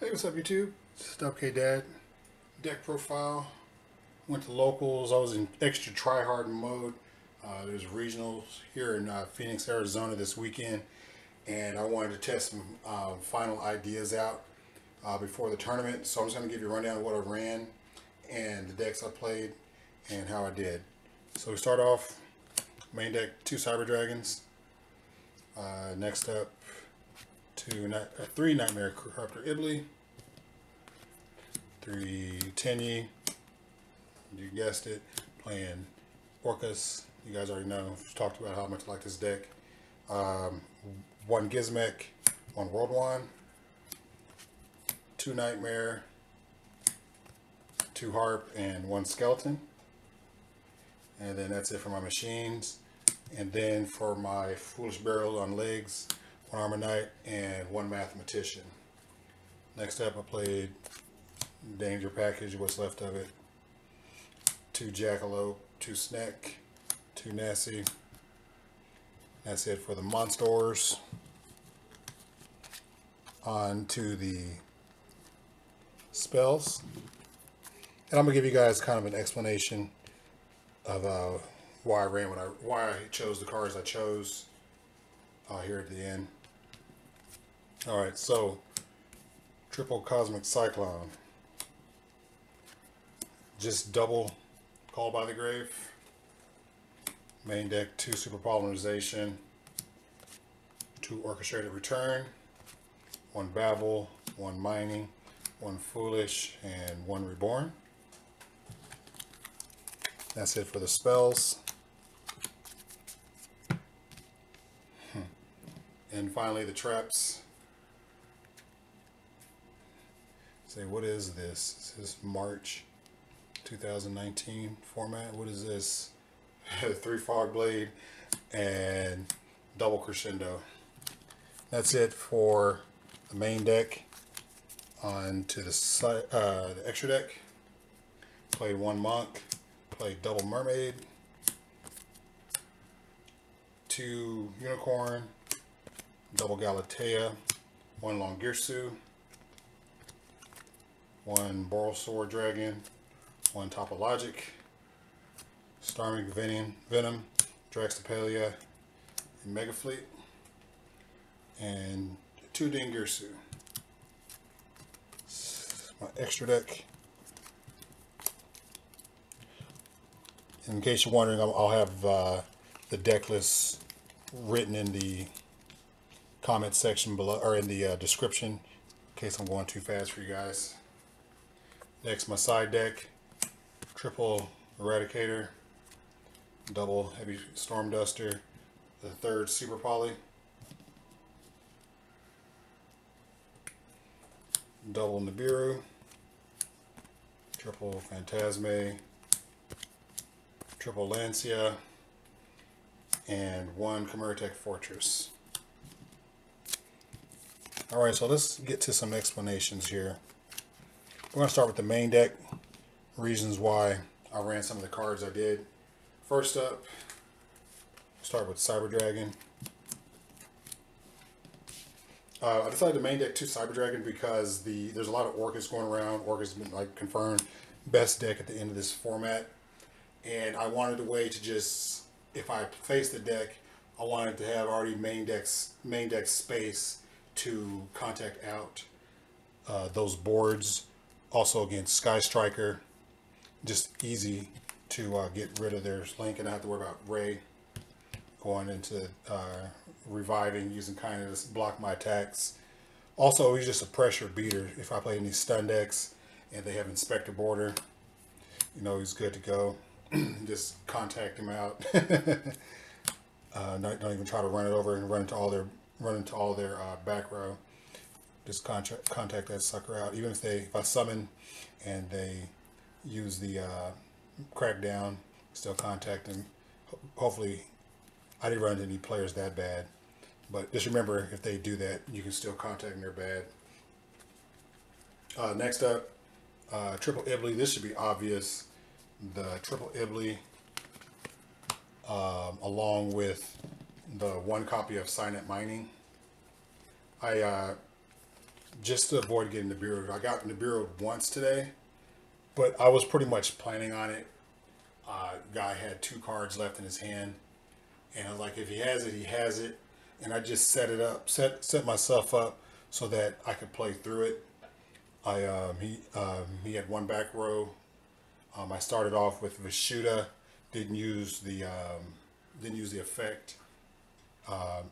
Hey, what's up, YouTube? It's WK Dad. Deck profile. Went to locals. I was in extra try-hard mode. There's regionals here in Phoenix, Arizona this weekend, and I wanted to test some final ideas out before the tournament. So I'm just going to give you a rundown of what I ran and the decks I played and how I did. So we start off main deck 2 Cyber Dragons. Next up, 3 Nightmare Corruptor Iblee. 3 Tenyi, you guessed it, playing Orcust. You guys already know, we've talked about how much I like this deck. 1 Gizmek, 1 World Wand, 2 Nightmare, 2 Harp, and 1 Skeleton. And then that's it for my machines. And then for my Foolish Burial on legs, 1 Armageddon Knight, and 1 Mathematician. Next up, I played Danger Package, what's left of it. 2 Jackalope, 2 Snek, 2 Nessie. That's it for the monsters. On to the spells. And I'm gonna give you guys kind of an explanation of why I chose the cards I chose here at the end. All right, so triple Cosmic Cyclone. Just double Call by the Grave. Main deck 2 Super Polymerization, 2 Orcustrated Return, 1 Babel, 1 Mining, 1 Foolish, and 1 Reborn. That's it for the spells. And finally the traps. Say, what is this? This is March 2019 format. What is this? 3 Fogblade and double Crescendo. That's it for the main deck. On to the extra deck. Played 1 Monk. Played double Mermaid. 2 Unicorn. Double Galatea. 1 Longirsu. 1 Boral Sword Dragon. 1 Topologic, Storming Venom, Draxtapelia, and Megafleet, and 2 Dingirsu. My extra deck. In case you're wondering, I'll have the deck list written in the comment section below, or in the description, in case I'm going too fast for you guys. Next, my side deck. Triple Eradicator, double Heavy Storm Duster, the 3rd Super Poly, double Nibiru, triple Phantasme, triple Lancia, and 1 Commertech Fortress. Alright, so let's get to some explanations here. We're going to start with the main deck. Reasons why I ran some of the cards I did. First up, start with Cyber Dragon. I decided to main deck 2 Cyber Dragon because there's a lot of Orcust going around. Orcust has been like confirmed best deck at the end of this format, and I wanted a way to just, if I face the deck, I wanted to have already main deck space to contact out those boards. Also against Sky Striker. Just easy to get rid of their link, and I don't have to worry about Ray going into reviving, using kindness to block my attacks. Also, he's just a pressure beater. If I play any stun decks and they have Inspector Border, you know he's good to go. Just contact him out. Don't even try to run it over and run into all their back row. Just contact that sucker out. Even if I summon and they use the crackdown, still contact them. Hopefully, I didn't run into any players that bad, but just remember, if they do that, you can still contact them. They're bad. Next up, triple Iblee. This should be obvious. The triple Iblee, along with the 1 copy of Cynet Mining. I just to avoid getting Nibiru'd. I got Nibiru'd once today, but I was pretty much planning on it. Guy had 2 cards left in his hand, and I was like, if he has it, he has it. And I just set myself up so that I could play through it. He had 1 back row. I started off with Vishuda, didn't use the effect.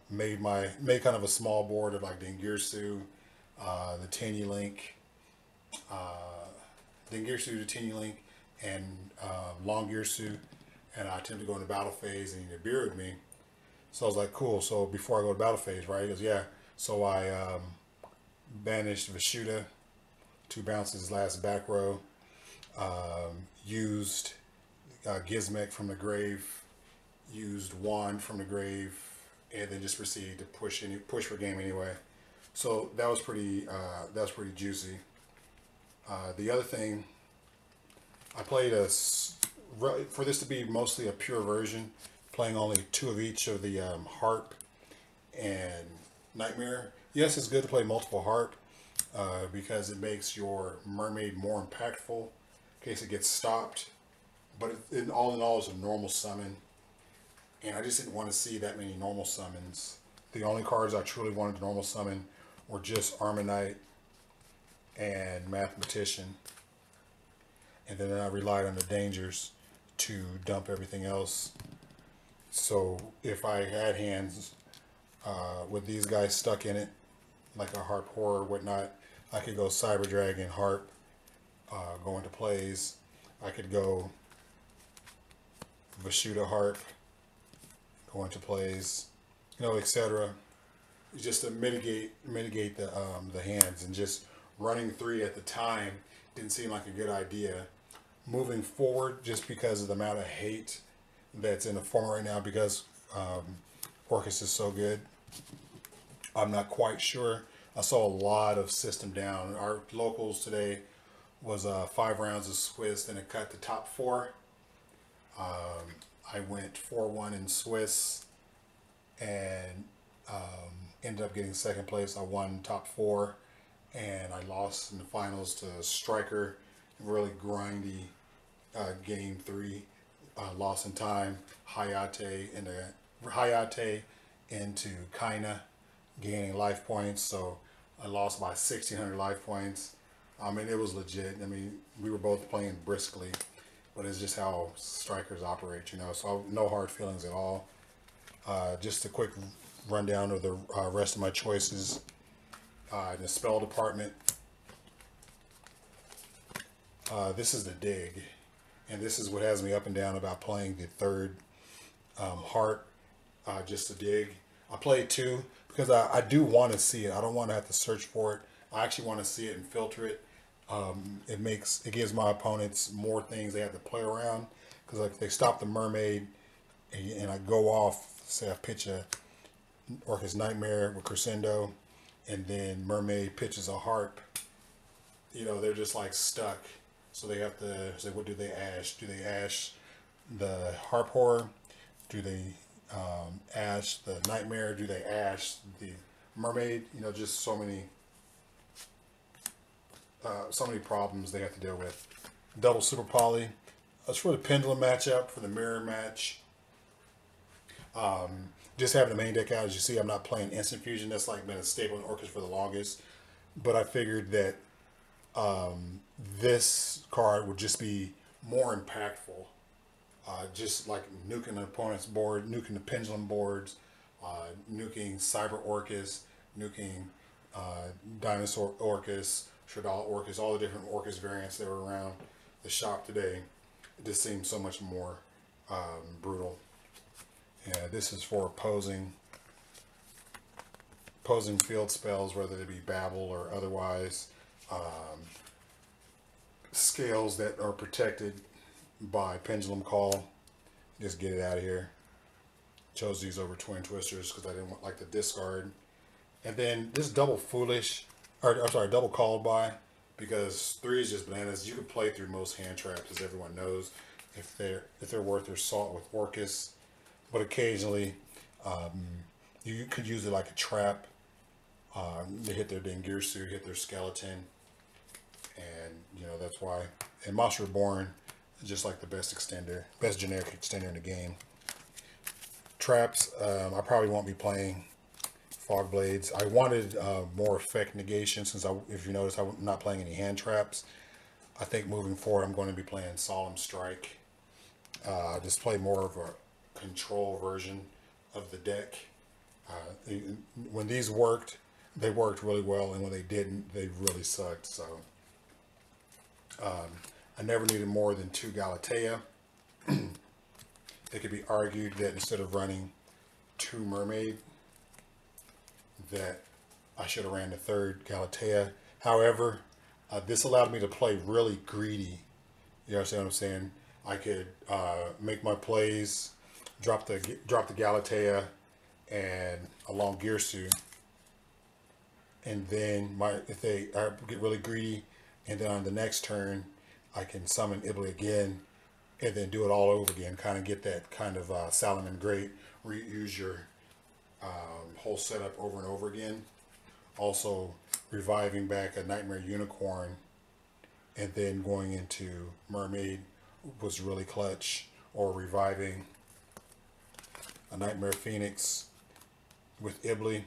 Made kind of a small board of like Dingirsu, the Tiny Link, Dingirsu, the Tiny Link, and Longirsu, and I attempted to go into battle phase, and he Nibiru'd me. So I was like, cool. So before I go to battle phase, right? He goes, yeah. So I banished Vishuda, 2 bounces, last back row. Used Gizmek from the grave, used Wand from the grave, and then just proceeded to push for game anyway. So that was pretty juicy. The other thing, I played for this to be mostly a pure version, playing only 2 of each of the Harp and Nightmare. Yes, it's good to play multiple Harp because it makes your mermaid more impactful in case it gets stopped. But all in all, it's a normal summon, and I just didn't want to see that many normal summons. The only cards I truly wanted to normal summon were just Armageddon Knight and Mathematician, and then I relied on the dangers to dump everything else. So if I had hands with these guys stuck in it, like a Harp Horror or whatnot, I could go Cyber Dragon, Harp, go into plays. I could go Vishuda, Harp, go into plays, etc. Just to mitigate the hands, and just running 3 at the time didn't seem like a good idea. Moving forward, just because of the amount of hate that's in the format right now, because Orcust is so good, I'm not quite sure. I saw a lot of system down. Our locals today was 5 rounds of Swiss, and it cut the top 4. I went 4-1 in Swiss, and ended up getting 2nd place. I won top 4, and I lost in the finals to Striker. Really grindy game 3. Lost in time. Hayate into Kaina, gaining life points. So I lost by 1,600 life points. I mean, it was legit. I mean, we were both playing briskly, but it's just how strikers operate, So no hard feelings at all. Just a quick rundown of the rest of my choices. In the spell department, this is the dig, and this is what has me up and down about playing the 3rd Heart, just to dig. I played 2 because I do want to see it. I don't want to have to search for it. I actually want to see it and filter it. It gives my opponents more things they have to play around, because like if they stop the mermaid and I go off, say I pitch a Orcust Nightmare with Crescendo, and then mermaid pitches a Harp, they're just like stuck. So they have to say, what do they ash? Do they ash the Harp Horror? Do they ash the Nightmare? Do they ash the mermaid? Just so many problems they have to deal with. Double Super Poly. That's for the Pendulum matchup, for the Mirror match. Just having the main deck out, as you see, I'm not playing Instant Fusion. That's like been a staple in Orcust for the longest. But I figured that this card would just be more impactful. Just like nuking the opponent's board, nuking the Pendulum boards, nuking Cyber Orcust, nuking Dinosaur Orcust, Shoutout Orcust, all the different Orcust variants that were around the shop today. It just seems so much more brutal. Yeah, this is for opposing field spells, whether they be Babel or otherwise. Scales that are protected by Pendulum Call. Just get it out of here. Chose these over Twin Twisters because I didn't like the discard. And then this double double called by, because 3 is just bananas. You can play through most hand traps, as everyone knows, if they're worth their salt with Orcust. But occasionally, you could use it like a trap. They hit their Dengirsu, hit their skeleton, and that's why. And Monster Reborn is just like the best extender, best generic extender in the game. Traps, I probably won't be playing Fogblades. I wanted more effect negation since if you notice, I'm not playing any hand traps. I think moving forward, I'm going to be playing Solemn Strike. Just play more of a control version of the deck. When these worked, they worked really well, and when they didn't, they really sucked. So I never needed more than 2 Galatea. It could be argued that instead of running 2 Mermaid, that I should have ran the 3rd Galatea. However, this allowed me to play really greedy. You understand what I'm saying? I could make my plays, drop the Galatea and along Girsu, and then if I get really greedy, and then on the next turn I can summon Iblee again, and then do it all over again. Kind of get that kind of Salomon Great, reuse your whole setup over and over again. Also, reviving back a Nightmare Unicorn and then going into Mermaid was really clutch. Or reviving a Nightmare Phoenix with Iblee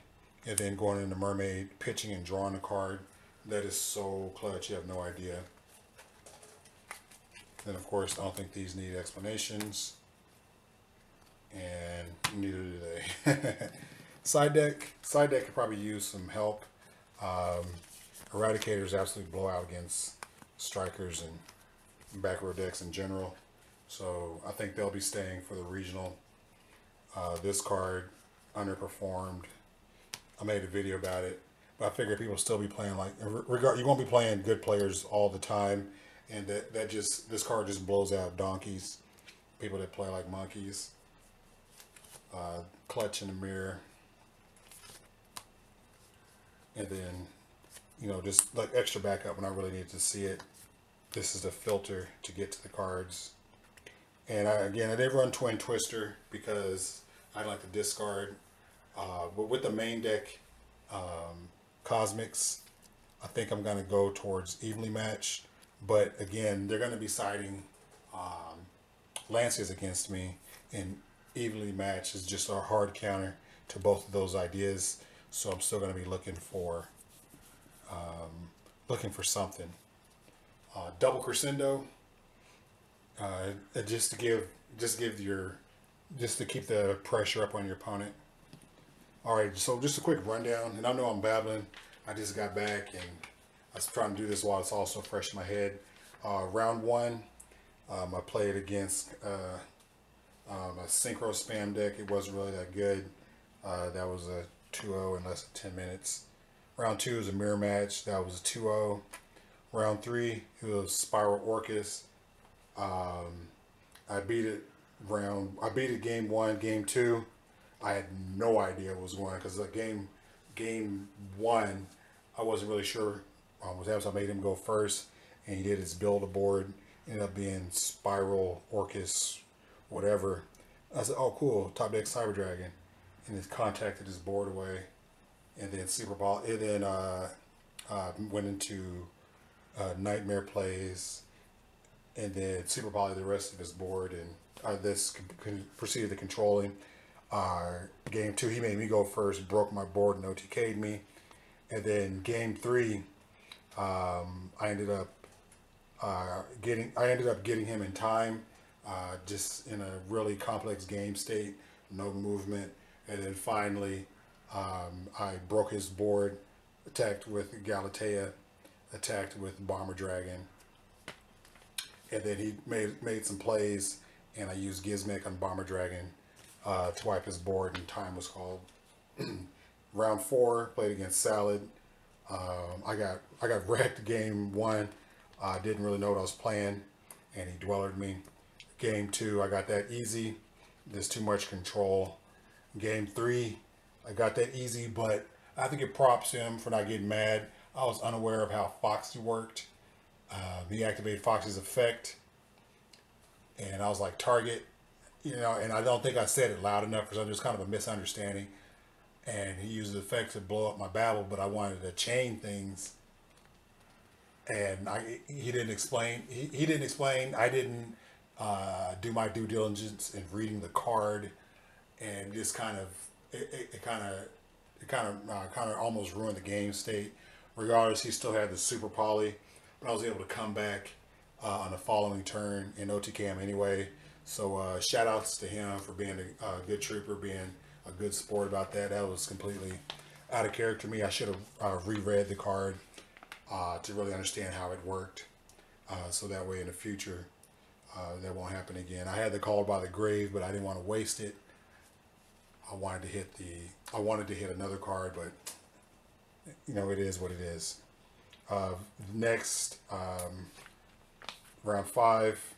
and then going into Mermaid, pitching and drawing a card. That is so clutch, you have no idea. Then of course, I don't think these need explanations. And neither do they. Side deck could probably use some help. Eradicators absolutely blow out against strikers and back row decks in general. So I think they'll be staying for the regional. This card underperformed. I made a video about it, but I figure people still be playing like you won't be playing good players all the time, and this card just blows out donkeys, people that play like monkeys. Clutch in the mirror, and then just like extra backup when I really need to see it. This is the filter to get to the cards. And I did run Twin Twister because I like to discard. But with the main deck, Cosmics, I think I'm going to go towards evenly matched. But again, they're going to be siding Lancias against me, and evenly matched is just a hard counter to both of those ideas. So I'm still going to be looking for something. Double Crescendo. Just to keep the pressure up on your opponent. All right, so just a quick rundown, and I know I'm babbling. I just got back, and I was trying to do this while it's also fresh in my head. Round 1, I played against a synchro spam deck. It wasn't really that good. That was a 2-0 in less than 10 minutes. Round 2 was a mirror match. That was a 2-0. Round 3, it was Spiral Orcust. I beat it game 1, game 2. I had no idea what was going on because game 1, I wasn't really sure what happened. So I made him go first, and he did his build a board. Ended up being Spiral Orcust, whatever. I said, "Oh, cool, top deck Cyber Dragon," and he contacted his board away, and then went into Nightmare plays. And then Super Poly the rest of his board, and this proceeded to controlling. Game 2, he made me go first, broke my board, and OTK'd me. And then game 3, I ended up getting him in time, just in a really complex game state, no movement. And then finally, I broke his board, attacked with Galatea, attacked with Bomber Dragon. And then he made some plays, and I used Gizmek on Bomber Dragon to wipe his board, and time was called. Round 4, played against Salad. I got wrecked game 1. I didn't really know what I was playing, and he dwellered me. Game 2, I got that easy. There's too much control. Game 3, I got that easy, but I have to give props to him for not getting mad. I was unaware of how Foxy worked. He activated Foxy's effect, and I was like, target, and I don't think I said it loud enough because there's kind of a misunderstanding. and he used the effect to blow up my Babel, but I wanted to chain things, and he didn't explain. He didn't explain. I didn't do my due diligence in reading the card, and just kind of kind of almost ruined the game state. Regardless, he still had the super poly, but I was able to come back on the following turn in OTK him anyway. So shout outs to him for being a good trooper, being a good sport about that. That was completely out of character me. I should have reread the card to really understand how it worked. So that way in the future, that won't happen again. I had the call by the grave, but I didn't want to waste it. I wanted to hit another card, but you know, it is what it is. Next, round 5,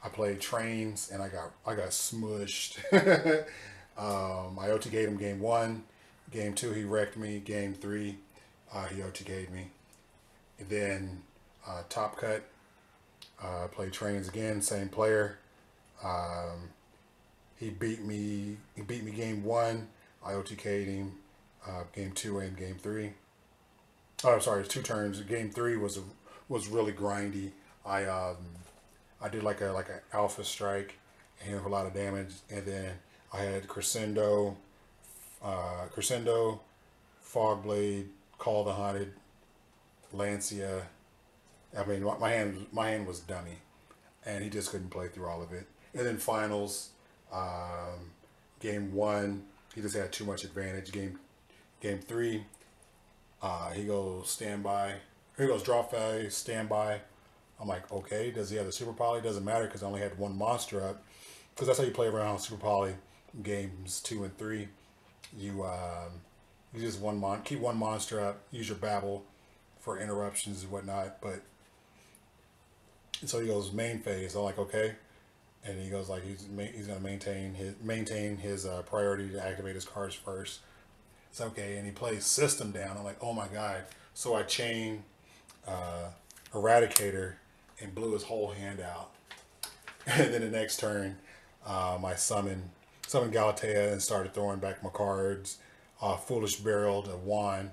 I played trains and I got smushed. I OTK'd him game 1, game 2 he wrecked me, game 3 he OTK'd me. And then top cut, played trains again, same player. He beat me game 1. I OTK'd him game 2 and game 3. Oh, sorry, it's 2 turns. Game 3 was really grindy. I did like an alpha strike and hit a lot of damage, and then I had Crescendo, Fogblade, Call the Haunted, Lancia. I mean, my hand was dummy, and he just couldn't play through all of it. And then finals, game 1, he just had too much advantage. Game 3, he goes standby. He goes draw phase, standby. I'm like, okay, does he have the super poly? Doesn't matter because I only had 1 monster up. Because that's how you play around super poly games 2 and 3. You just keep 1 monster up, use your Babel for interruptions and whatnot. But so he goes main phase. I'm like, okay, and he goes like he's gonna maintain his priority to activate his cards first. It's okay, and he plays system down. I'm like, oh my god. So I chain Eradicator and blew his whole hand out. And then the next turn, I summoned Galatea and started throwing back my cards. Foolish Barreled a wand,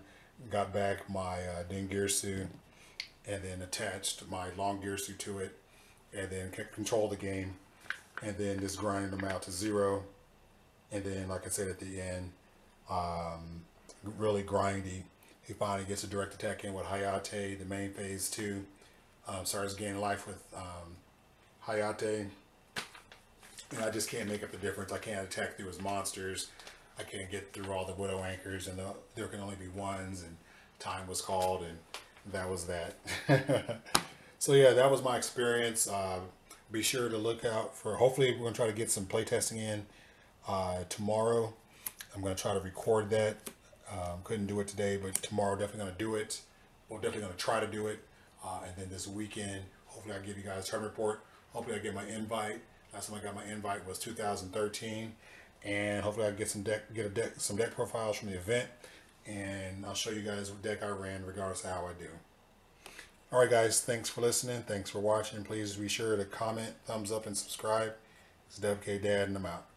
got back my Dingirsu, and then attached my Long Girsu to it, and then controlled the game, and then just grinding them out to 0. And then, like I said at the end, really grindy. He finally gets a direct attack in with Hayate, the main phase 2. Starts gaining life with Hayate. And I just can't make up the difference. I can't attack through his monsters. I can't get through all the Widow Anchors, and there can only be 1s, and time was called, and that was that. So yeah, that was my experience. Be sure to look out for, hopefully we're going to try to get some playtesting in tomorrow. I'm going to try to record that. Couldn't do it today, but tomorrow definitely going to do it. We're definitely going to try to do it. And then this weekend, hopefully I'll give you guys a turn report. Hopefully I get my invite. Last time I got my invite was 2013. And hopefully I get some deck profiles from the event. And I'll show you guys what deck I ran regardless of how I do. Alright guys, thanks for listening. Thanks for watching. Please be sure to comment, thumbs up, and subscribe. It's WK Dad, and I'm out.